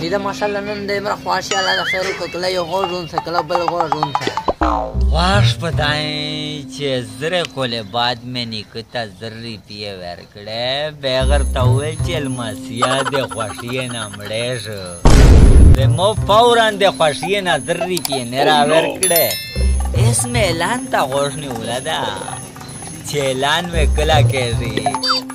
دا ماشاءالله نن دې مر خواشي الله د خیر وکړه کله یو غوړ رون څه کله بل غوړ رون څه خواش پتاي چې زره کوله بعد مې نکته زری پیه ورکړې بغیر تاویل چې الماسیا د خوشی نه مړې شو د مو فوران د خوشی نه زری پیه نه را ورکړې اسمه اعلان تا غوښنی ولادا چې اعلان وکړه کېږي